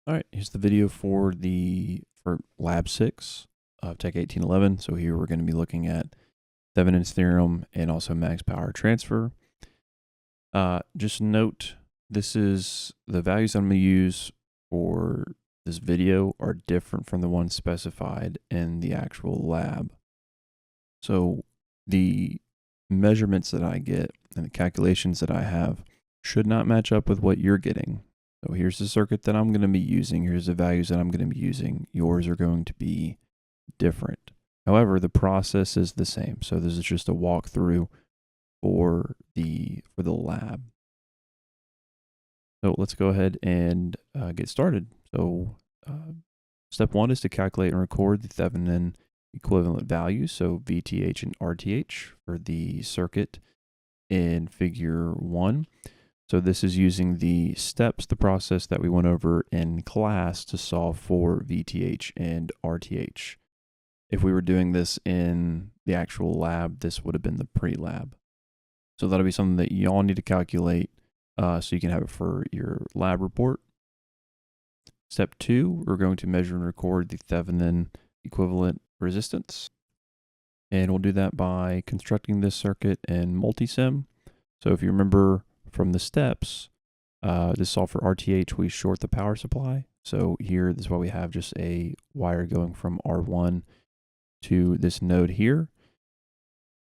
All right, here's the video for lab 6 of Tech 1811. So here we're going to be looking at Thevenin's theorem and also max power transfer. Just note, this is the values I'm going to use for this video are different from the ones specified in the actual lab. So the measurements that I get and the calculations that I have should not match up with what you're getting. So here's the circuit that I'm going to be using. Here's the values that I'm going to be using. Yours are going to be different. However, the process is the same. So this is just a walkthrough for the lab. So let's go ahead and get started. So step 1 is to calculate and record the Thevenin equivalent values. So VTH and RTH for the circuit in figure 1. So this is using the steps, the process that we went over in class to solve for VTH and RTH. If we were doing this in the actual lab, this would have been the pre-lab. So that'll be something that y'all need to calculate so you can have it for your lab report. Step 2, we're going to measure and record the Thevenin equivalent resistance. And we'll do that by constructing this circuit in multisim. So if you remember from the steps, to solve for RTH, we short the power supply. So here, this is why we have just a wire going from R1 to this node here.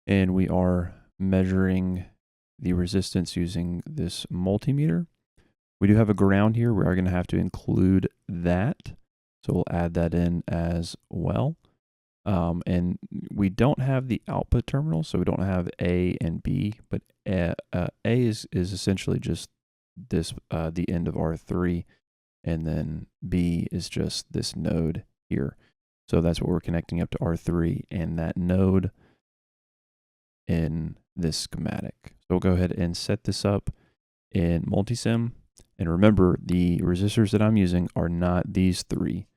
And we are measuring the resistance using this multimeter. We do have a ground here. We are going to have to include that. So we'll add that in as well. And we don't have the output terminal, so we don't have A and B, but A is essentially just this, the end of R3, and then B is just this node here. So that's what we're connecting up to R3 and that node in this schematic. So we'll go ahead and set this up in multisim. And remember, the resistors that I'm using are not these three.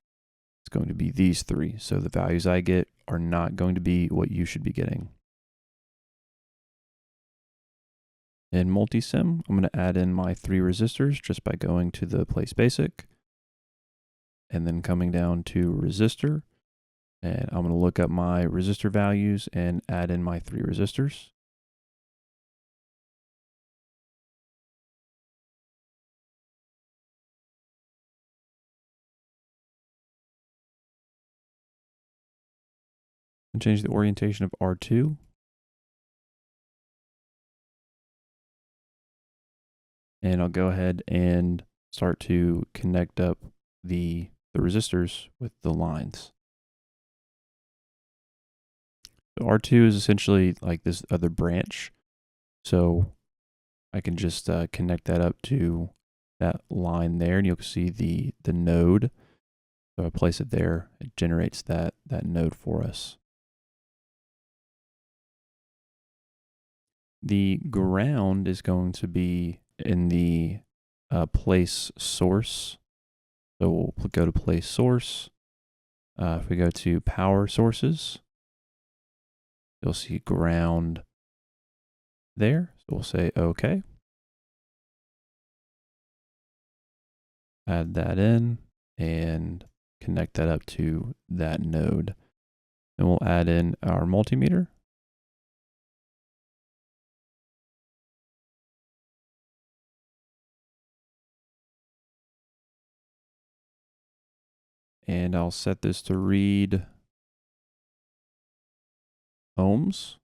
It's going to be these three. So the values I get are not going to be what you should be getting. In multisim, I'm going to add in my 3 resistors just by going to the place basic and then coming down to resistor. And I'm going to look up my resistor values and add in my 3 resistors. And change the orientation of R2. And I'll go ahead and start to connect up the resistors with the lines. So R2 is essentially like this other branch. So I can just connect that up to that line there, and you'll see the node. So I place it there, it generates that node for us. The ground is going to be in the place source. So we'll go to place source. If we go to power sources, you'll see ground there. So we'll say OK. Add that in and connect that up to that node. Then we'll add in our multimeter. And I'll set this to read ohms.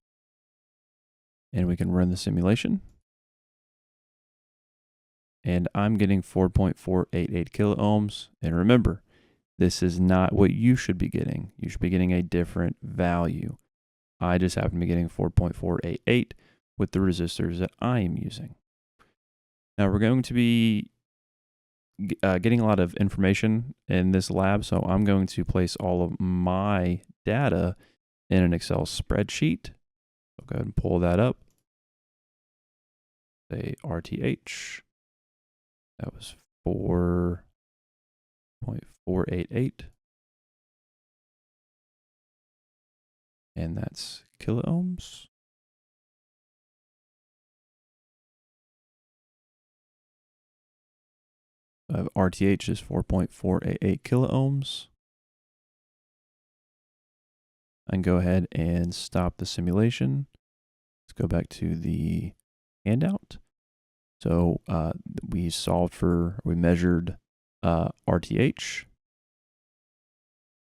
And we can run the simulation. And I'm getting 4.488 kilo ohms. And remember, this is not what you should be getting. You should be getting a different value. I just happen to be getting 4.488 with the resistors that I am using. Now we're going to be getting a lot of information in this lab, so I'm going to place all of my data in an Excel spreadsheet. I'll go ahead and pull that up. Say RTH. That was 4.488. And that's kilo ohms. RTH is 4.488 kiloohms. I can go ahead and stop the simulation. Let's go back to the handout. So we measured RTH.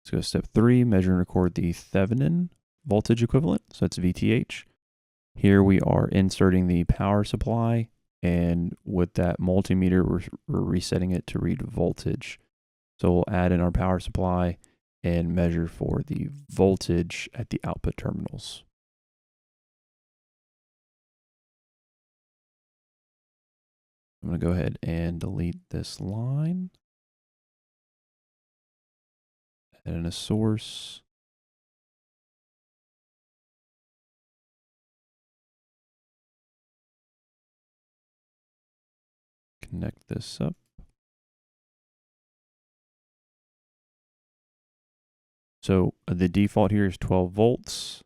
Let's go to step 3, measure and record the Thevenin voltage equivalent. So that's VTH. Here we are inserting the power supply, and with that multimeter, we're resetting it to read voltage. So we'll add in our power supply and measure for the voltage at the output terminals. I'm going to go ahead and delete this line. Add in a source. Connect this up. So the default here is 12 volts.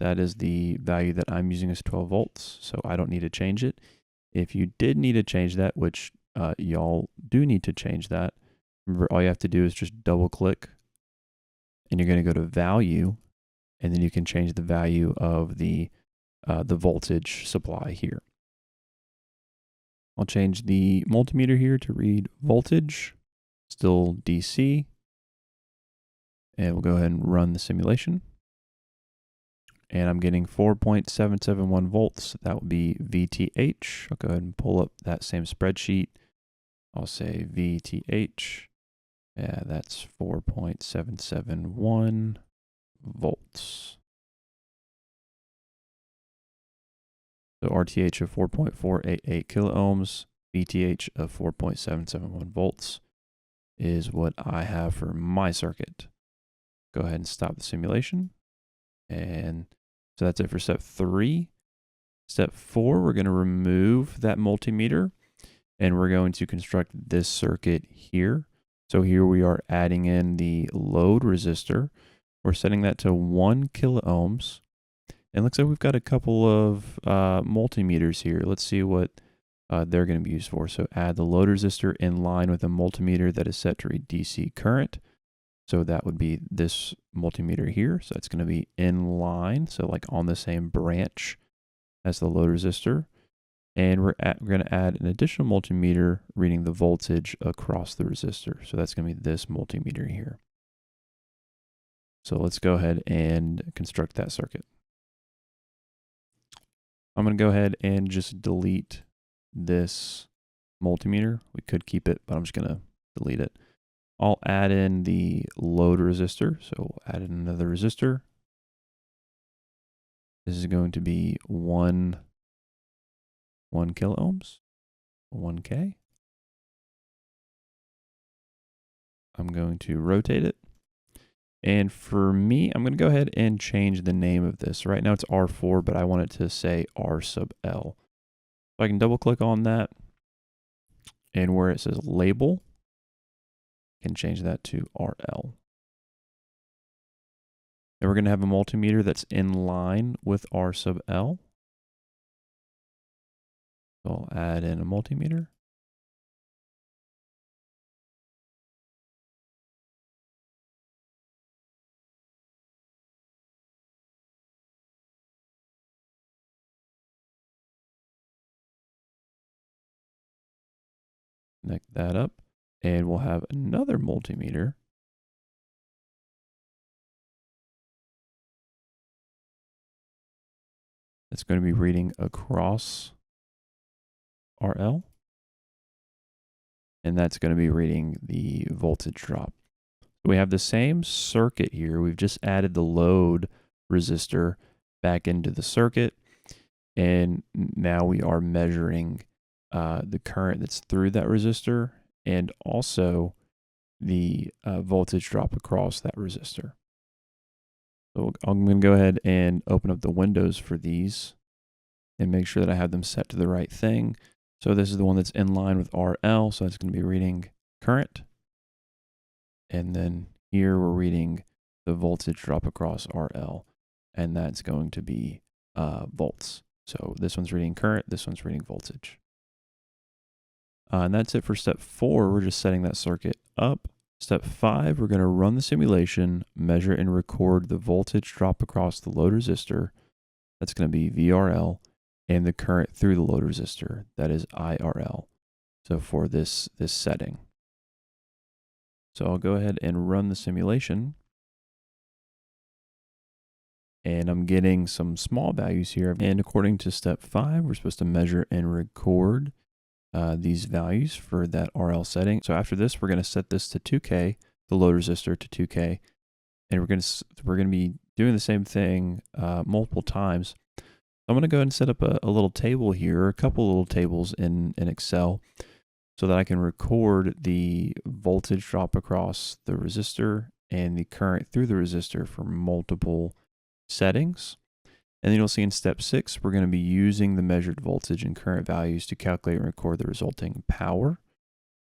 That is the value that I'm using is 12 volts, so I don't need to change it. If you did need to change that, which y'all do need to change that, remember all you have to do is just double click and you're going to go to value, and then you can change the value of the voltage supply here. I'll change the multimeter here to read voltage, still DC, and we'll go ahead and run the simulation. And I'm getting 4.771 volts. That would be VTH. I'll go ahead and pull up that same spreadsheet. I'll say VTH. Yeah, that's 4.771 volts. So RTH of 4.488 kiloohms, VTH of 4.771 volts is what I have for my circuit. Go ahead and stop the simulation. And so that's it for step 3. Step 4, we're going to remove that multimeter and we're going to construct this circuit here. So here we are adding in the load resistor. We're setting that to 1 kiloohms. And looks like we've got a couple of multimeters here. Let's see what they're going to be used for. So add the load resistor in line with a multimeter that is set to read DC current. So that would be this multimeter here. So it's going to be in line, so like on the same branch as the load resistor. And we're going to add an additional multimeter reading the voltage across the resistor. So that's going to be this multimeter here. So let's go ahead and construct that circuit. I'm going to go ahead and just delete this multimeter. We could keep it, but I'm just going to delete it. I'll add in the load resistor. So we'll add in another resistor. This is going to be 1 kiloohms, 1K. I'm going to rotate it. And for me, I'm going to go ahead and change the name of this. Right now it's R4, but I want it to say R sub L. So I can double click on that. And where it says label, I can change that to RL. And we're going to have a multimeter that's in line with R sub L. So I'll add in a multimeter. Connect that up, and we'll have another multimeter. It's going to be reading across RL, and that's going to be reading the voltage drop. We have the same circuit here. We've just added the load resistor back into the circuit, and now we are measuring the current that's through that resistor and also the voltage drop across that resistor. So I'm going to go ahead and open up the windows for these and make sure that I have them set to the right thing. So this is the one that's in line with RL, so it's going to be reading current. And then here we're reading the voltage drop across RL, and that's going to be volts. So this one's reading current, this one's reading voltage. And that's it for step 4. We're just setting that circuit up. Step 5, we're going to run the simulation, measure and record the voltage drop across the load resistor. That's going to be VRL, and the current through the load resistor. That is IRL. So for this setting. So I'll go ahead and run the simulation. And I'm getting some small values here. And according to step 5, we're supposed to measure and record these values for that RL setting. So after this, we're going to set this to 2K, the load resistor to 2K, and we're going to be doing the same thing multiple times. I'm going to go ahead and set up a little table here, a couple little tables in Excel, so that I can record the voltage drop across the resistor and the current through the resistor for multiple settings. And then you'll see in step 6, we're going to be using the measured voltage and current values to calculate and record the resulting power.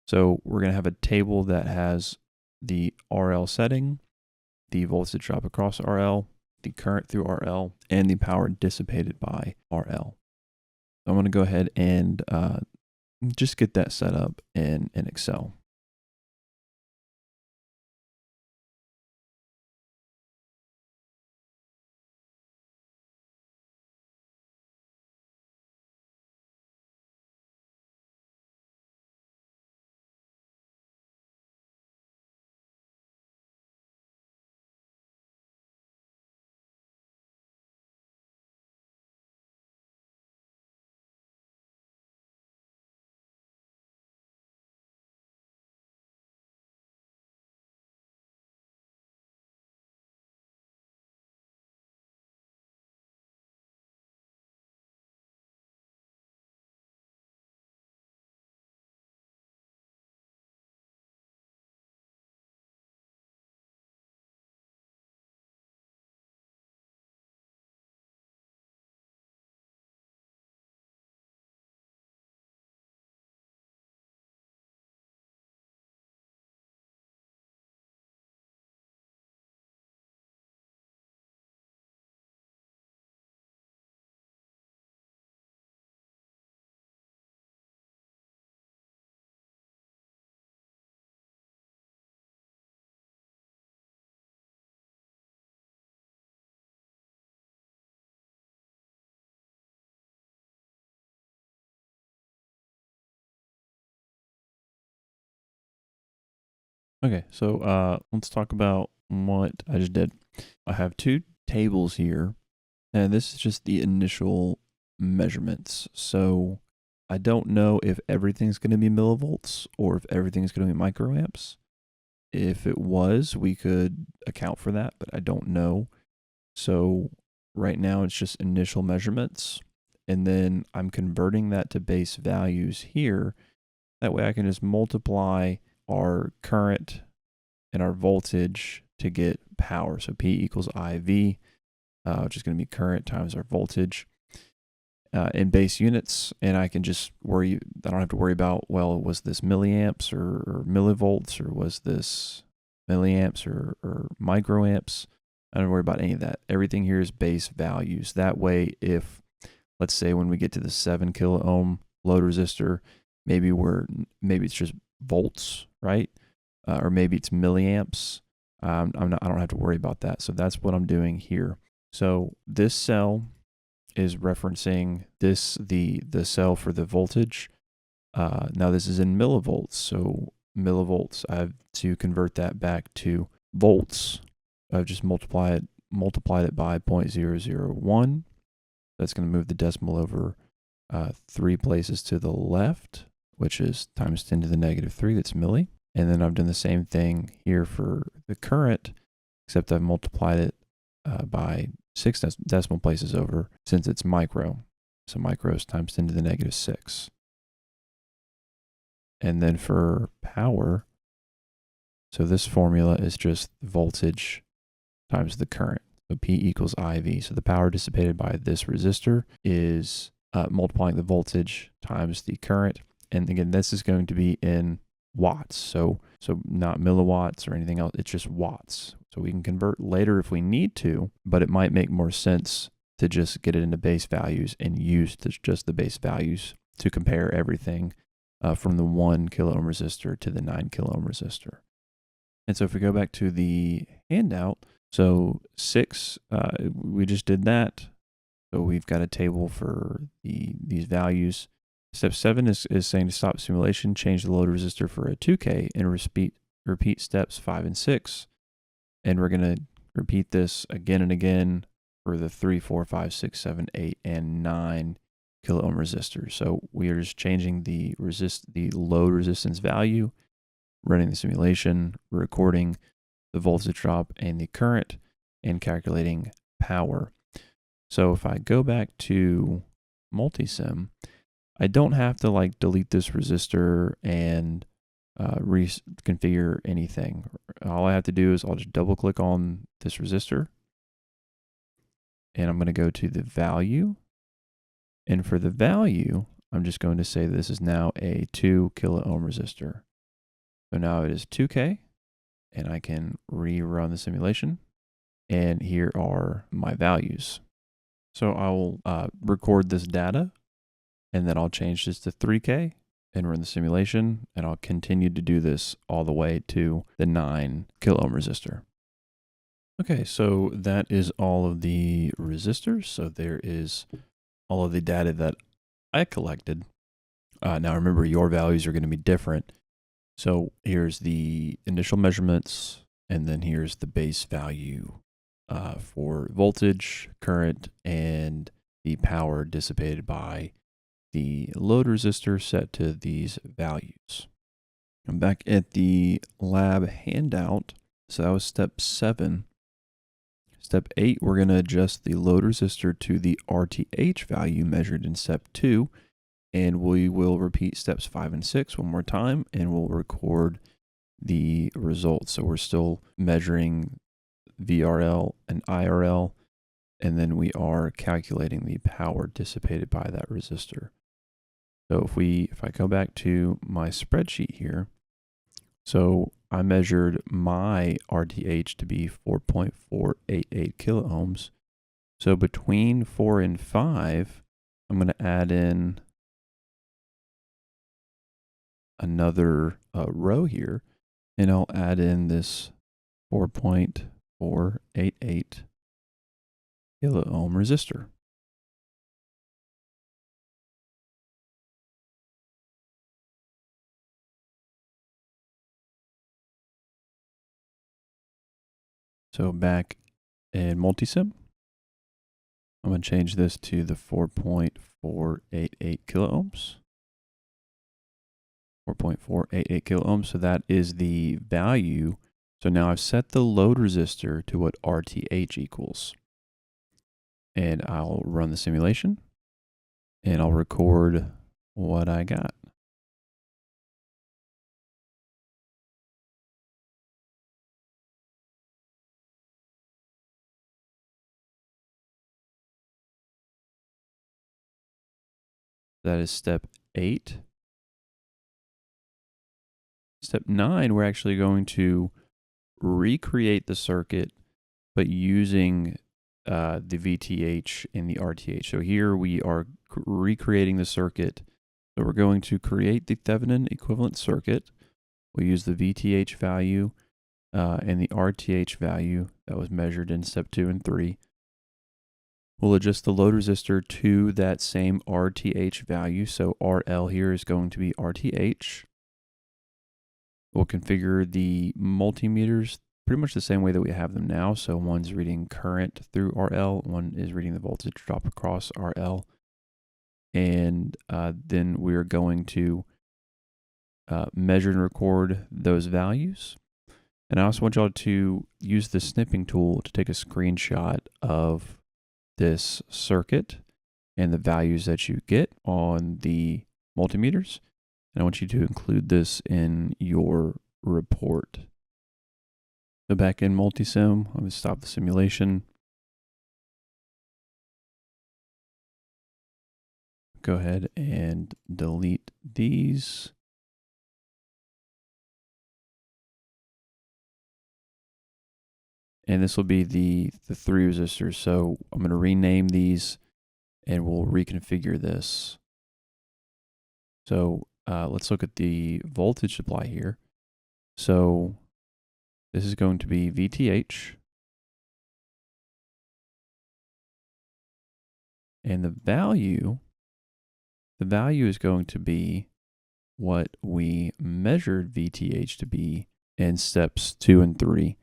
So we're going to have a table that has the RL setting, the voltage drop across RL, the current through RL, and the power dissipated by RL. So I'm going to go ahead and just get that set up in Excel. Okay, so let's talk about what I just did. I have 2 tables here, and this is just the initial measurements. So I don't know if everything's going to be millivolts or if everything's going to be microamps. If it was, we could account for that, but I don't know. So right now it's just initial measurements, and then I'm converting that to base values here. That way I can just multiply our current and our voltage to get power. So P equals IV, which is going to be current times our voltage in base units. And I can just I don't have to worry about, well, was this milliamps or millivolts, or was this milliamps or microamps? I don't worry about any of that. Everything here is base values. That way, if, let's say when we get to the 7 kilo ohm load resistor, maybe it's just volts, right? Or maybe it's milliamps. I don't have to worry about that. So that's what I'm doing here. So this cell is referencing the cell for the voltage. Now this is in millivolts. So millivolts, I have to convert that back to volts. I've just multiplied it by 0.001. That's going to move the decimal over 3 places to the left, which is times 10 to the negative 3. That's milli. And then I've done the same thing here for the current, except I've multiplied it by 6 decimal places over, since it's micro. So micro is times 10 to the negative 6. And then for power, so this formula is just voltage times the current. So P equals IV. So the power dissipated by this resistor is multiplying the voltage times the current. And again, this is going to be in watts. So not milliwatts or anything else. It's just watts. So we can convert later if we need to, but it might make more sense to just get it into base values and use just the base values to compare everything from the 1 kilo ohm resistor to the 9 kilo ohm resistor. And so if we go back to the handout, so 6, we just did that. So we've got a table for these values. Step 7 is saying to stop simulation, change the load resistor for a 2K, and repeat steps 5 and 6. And we're going to repeat this again and again for the 3, 4, 5, 6, 7, 8, and 9 kilo ohm resistors. So we are just changing the load resistance value, running the simulation, recording the voltage drop and the current, and calculating power. So if I go back to multisim, I don't have to delete this resistor and reconfigure anything. All I have to do is I'll just double click on this resistor, and I'm going to go to the value. And for the value, I'm just going to say this is now a 2 kilo ohm resistor. So now it is 2K, and I can rerun the simulation. And here are my values. So I'll record this data, and then I'll change this to 3K and run the simulation, and I'll continue to do this all the way to the 9 kilo ohm resistor. Okay, so that is all of the resistors. So there is all of the data that I collected. Now remember, your values are going to be different. So here's the initial measurements, and then here's the base value for voltage, current, and the power dissipated by the load resistor set to these values. I'm back at the lab handout. So that was step 7. Step 8, we're going to adjust the load resistor to the RTH value measured in step 2. And we will repeat steps 5 and 6 one more time, and we'll record the results. So we're still measuring VRL and IRL, and then we are calculating the power dissipated by that resistor. So if I go back to my spreadsheet here, so I measured my RTH to be 4.488 kilo ohms. So between 4 and 5, I'm going to add in another row here, and I'll add in this 4.488 kilo ohm resistor. So back in multisim, I'm going to change this to the 4.488 kilo ohms. 4.488 kilo ohms. So that is the value. So now I've set the load resistor to what RTH equals. And I'll run the simulation, and I'll record what I got. That is step 8. Step 9, we're actually going to recreate the circuit, but using the VTH and the RTH. So here we are recreating the circuit. So we're going to create the Thevenin equivalent circuit. We'll use the VTH value and the RTH value that was measured in step 2 and 3. We'll adjust the load resistor to that same RTH value. So RL here is going to be RTH. We'll configure the multimeters pretty much the same way that we have them now. So one's reading current through RL, one is reading the voltage drop across RL. And then we're going to measure and record those values. And I also want y'all to use the snipping tool to take a screenshot of this circuit and the values that you get on the multimeters. And I want you to include this in your report. So back in multisim, I'm going to stop the simulation. Go ahead and delete these. And this will be the 3 resistors. So I'm going to rename these, and we'll reconfigure this. So let's look at the voltage supply here. So this is going to be VTH. And the value is going to be what we measured VTH to be in steps 2 and 3.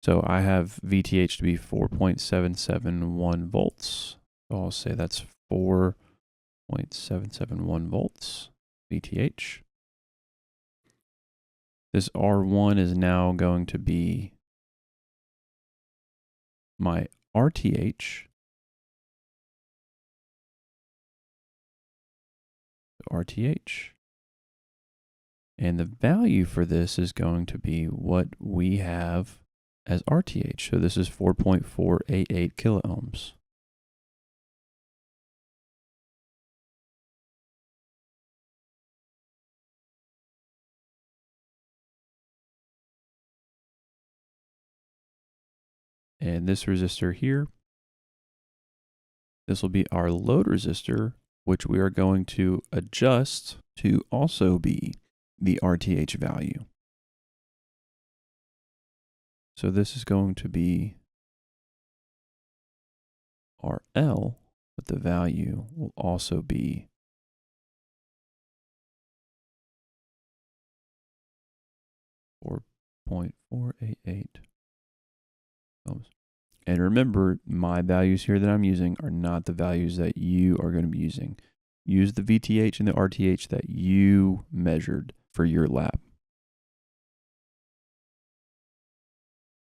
So I have VTH to be 4.771 volts. So I'll say that's 4.771 volts VTH. This R1 is now going to be my RTH. And the value for this is going to be what we have as RTH. So this is 4.488 kiloohms. And this resistor here, this will be our load resistor, which we are going to adjust to also be the RTH value. So this is going to be RL, but the value will also be 4.488 ohms. And remember, my values here that I'm using are not the values that you are going to be using. Use the VTH and the RTH that you measured for your lab.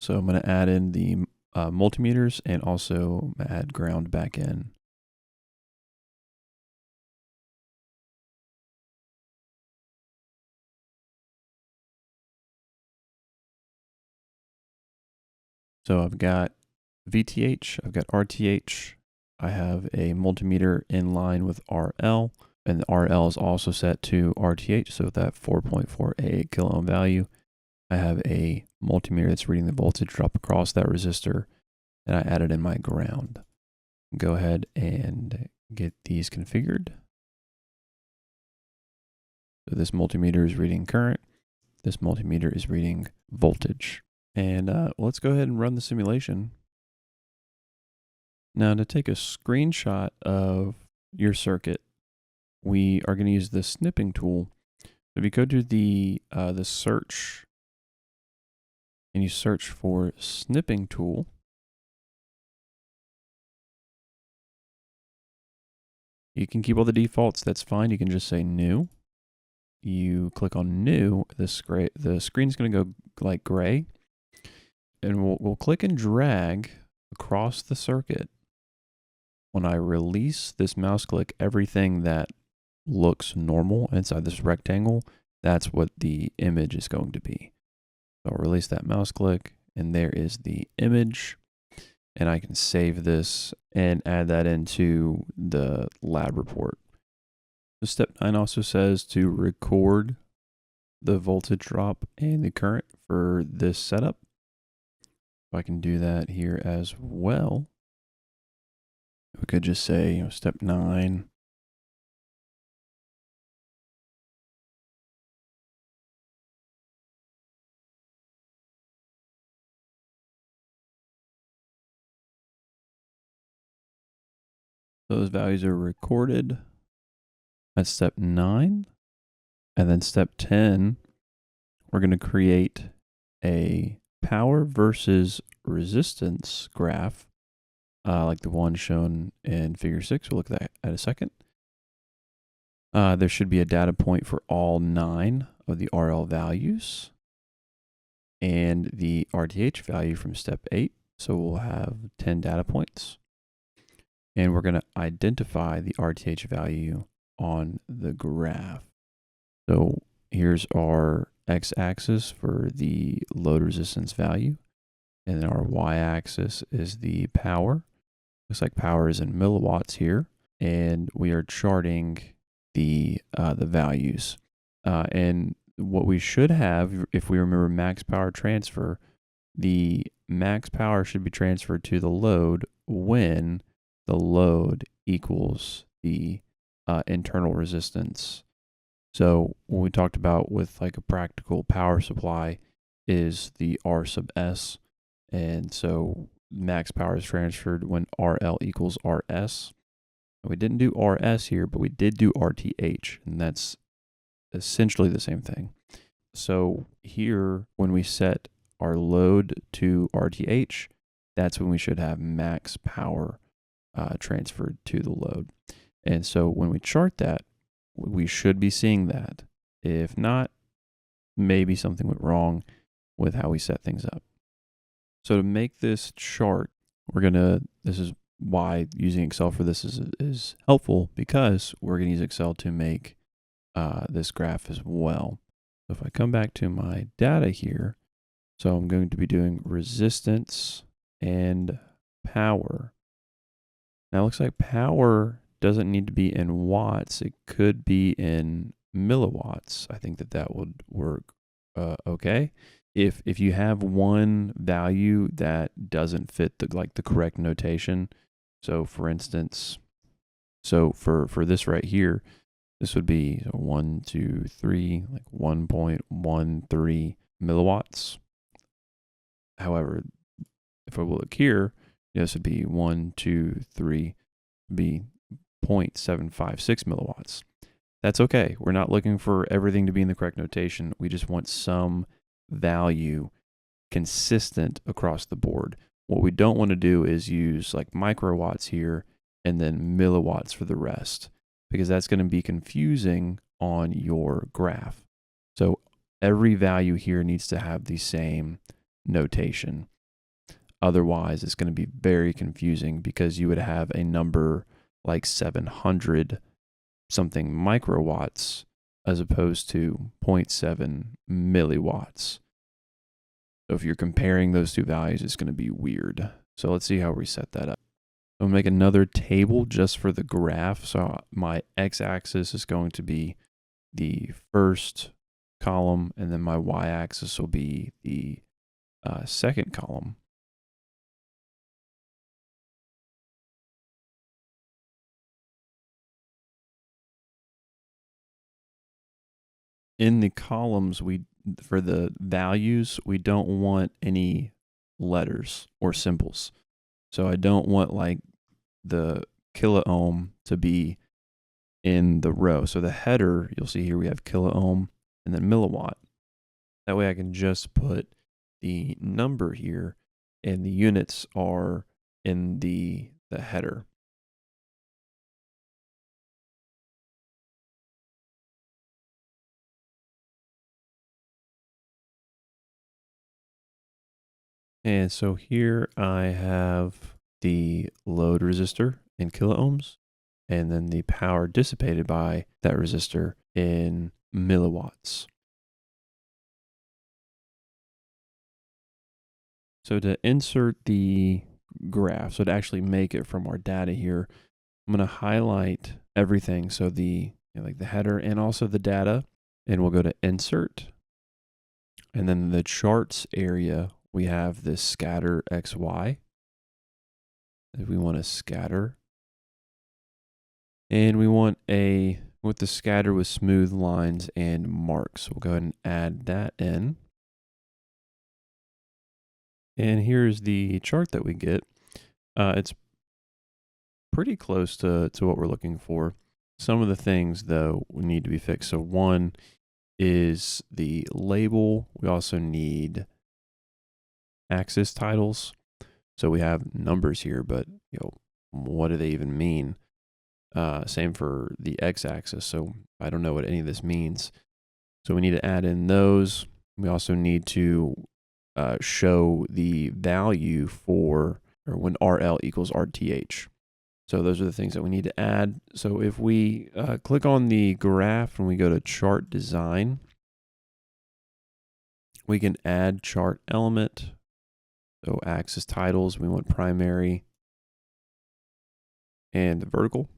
So I'm going to add in the multimeters and also add ground back in. So I've got VTH, I've got RTH, I have a multimeter in line with RL, and the RL is also set to RTH, so with that 4.488 kilo ohm value, I have a multimeter that's reading the voltage drop across that resistor, and I added in my ground. Go ahead and get these configured. So this multimeter is reading current, this multimeter is reading voltage. And let's go ahead and run the simulation. Now to take a screenshot of your circuit, we are going to use the snipping tool. If you go to the search and you search for snipping tool, you can keep all the defaults, that's fine. You can just say new. You click on new, the screen's going to go like gray. And we'll click and drag across the circuit. When I release this mouse click, everything that looks normal inside this rectangle, that's what the image is going to be. So I'll release that mouse click, and there is the image. And I can save this and add that into the lab report. So step 9 also says to record the voltage drop and the current for this setup. I can do that here as well. We could just say, step 9. Those values are recorded. That's step 9. And then step 10, we're going to create a power versus resistance graph, like the one shown in figure 6. We'll look at that in a second. There should be a data point for all 9 of the RL values and the RTH value from step 8. So we'll have 10 data points. And we're going to identify the RTH value on the graph. So here's our x-axis for the load resistance value. And then our y-axis is the power. Looks like power is in milliwatts here. And we are charting the values. And what we should have, if we remember max power transfer, the max power should be transferred to the load when the load equals the internal resistance. So what we talked about with like a practical power supply is the R sub S. And so max power is transferred when RL equals RS. We didn't do RS here, but we did do RTH, and that's essentially the same thing. So here, when we set our load to RTH, that's when we should have max power transferred to the load. And so when we chart that, we should be seeing that. If not, maybe something went wrong with how we set things up. So to make this chart, this is why using Excel for this is helpful, because we're going to use Excel to make this graph as well. So if I come back to my data here, so I'm going to be doing resistance and power. Now it looks like power doesn't need to be in watts. It could be in milliwatts. I think that would work okay. If you have one value that doesn't fit the correct notation, so for instance, for this right here, this would be 1, 2, 3, like 1.13 milliwatts. However, if I look here, this would be 1, 2, 3, be 0.756 milliwatts. That's okay. We're not looking for everything to be in the correct notation. We just want some value consistent across the board. What we don't want to do is use like microwatts here and then milliwatts for the rest, because that's going to be confusing on your graph. So every value here needs to have the same notation. Otherwise, it's going to be very confusing, because you would have a number like 700 something microwatts as opposed to 0.7 milliwatts. So if you're comparing those two values, it's going to be weird. So let's see how we set that up. I'll make another table just for the graph. So my x-axis is going to be the first column, and then my y-axis will be the second column. In the columns, for the values, we don't want any letters or symbols. So I don't want like the kilo ohm to be in the row. So the header, you'll see here we have kilo ohm and then milliwatt. That way I can just put the number here, and the units are in the header. And so here I have the load resistor in kilo ohms, and then the power dissipated by that resistor in milliwatts. So to insert the graph, so to actually make it from our data here, I'm going to highlight everything. So like the header and also the data, and we'll go to insert. And then the charts area, we have this scatter XY. If we want to scatter, and we want with the scatter with smooth lines and marks. We'll go ahead and add that in. And here's the chart that we get. It's pretty close to what we're looking for. Some of the things, though, need to be fixed. So one is the label. We also need axis titles. So we have numbers here, but what do they even mean? Same for the x-axis. So I don't know what any of this means. So we need to add in those. We also need to show the value for when RL equals RTH. So those are the things that we need to add. So if we click on the graph and we go to chart design, we can add chart element. So axis titles, we want primary and vertical.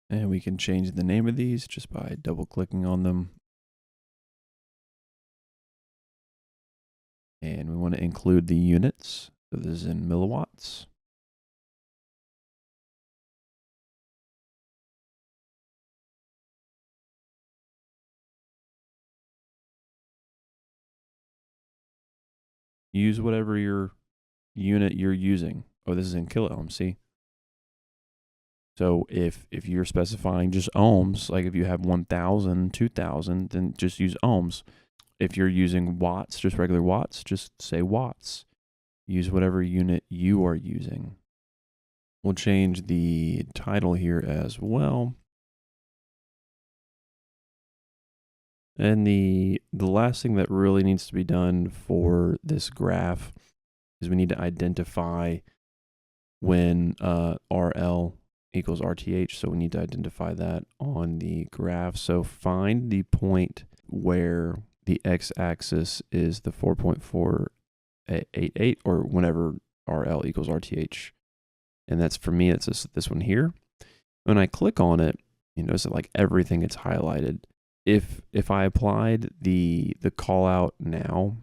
And we can change the name of these just by double clicking on them. And we want to include the units. So this is in milliwatts. use whatever your unit you're using. Oh, this is in kilo ohms, see? So if you're specifying just ohms, like if you have 1,000, 2,000, then just use ohms. If you're using watts, just regular watts, just say watts. Use whatever unit you are using. We'll change the title here as well. And the last thing that really needs to be done for this graph is we need to identify when RL equals RTH. So we need to identify that on the graph. So find the point where the x-axis is the 4.488 or whenever RL equals RTH. And that's, for me, it's this one here. When I click on it, you notice that like everything gets highlighted. If I applied the call out now,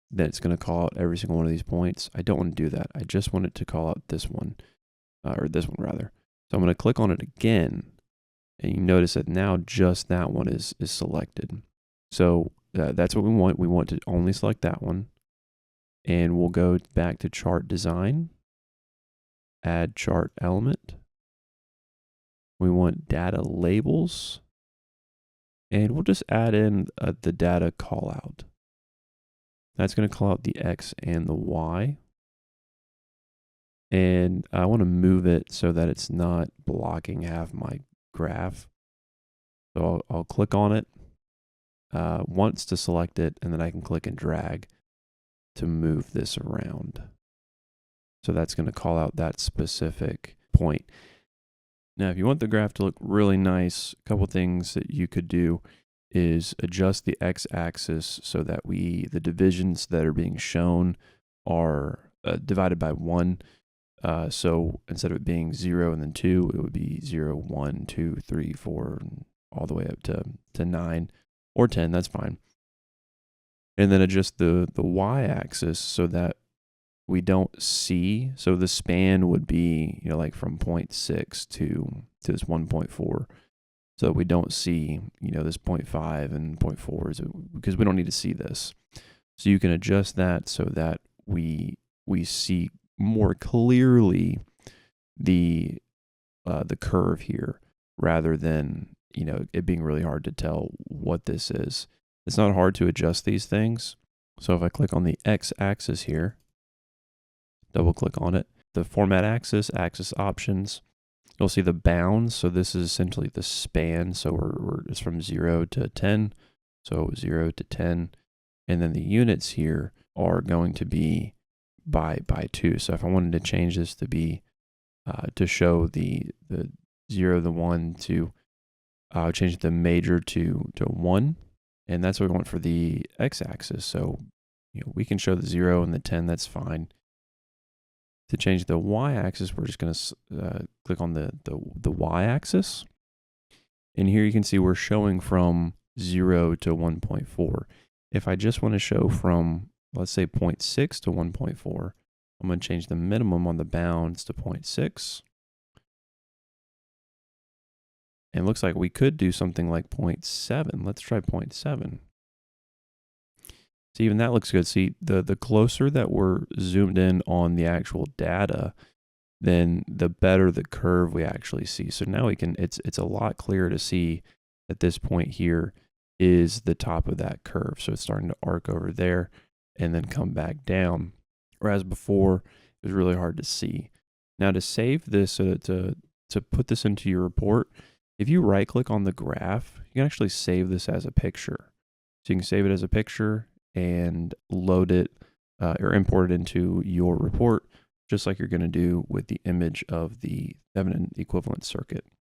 then it's going to call out every single one of these points. I don't want to do that. I just want it to call out this one, or this one rather. So I'm going to click on it again, and you notice that now just that one is selected. So that's what we want. We want to only select that one. And we'll go back to chart design, add chart element. We want data labels. And we'll just add in the data callout. That's going to call out the X and the Y. And I want to move it so that it's not blocking half my graph. So I'll click on it once to select it, and then I can click and drag to move this around. So that's going to call out that specific point. Now, if you want the graph to look really nice, a couple things that you could do is adjust the x-axis so that the divisions that are being shown are divided by 1. So instead of it being 0 and then 2, it would be 0, 1, 2, 3, 4, and all the way up to 9 or 10. That's fine. And then adjust the y-axis so that we don't see. So the span would be, like from 0.6 to this 1.4. So we don't see, this 0.5 and 0.4 because we don't need to see this. So you can adjust that so that we see more clearly the curve here, rather than it being really hard to tell what this is. It's not hard to adjust these things. So if I click on the x-axis here, double click on it, the format axis options, you'll see the bounds. So this is essentially the span. So it's from 0 to 10. So 0 to 10. And then the units here are going to be by 2. So if I wanted to change this to be, to show the 0, the 1 to, change the major to 1. And that's what we want for the x-axis. So, we can show the 0 and the 10, that's fine. To change the y-axis, we're just going to click on the y-axis. And here you can see we're showing from 0 to 1.4. If I just want to show from, let's say, 0.6 to 1.4, I'm going to change the minimum on the bounds to 0.6. And it looks like we could do something like 0.7. Let's try 0.7. So even that looks good. See, the closer that we're zoomed in on the actual data, then the better the curve we actually see. So now it's a lot clearer to see that this point here is the top of that curve. So it's starting to arc over there and then come back down. Whereas before, it was really hard to see. Now to save this, to put this into your report, if you right click on the graph, you can actually save this as a picture. So you can save it as a picture and load it or import it into your report, just like you're going to do with the image of the Thevenin equivalent circuit.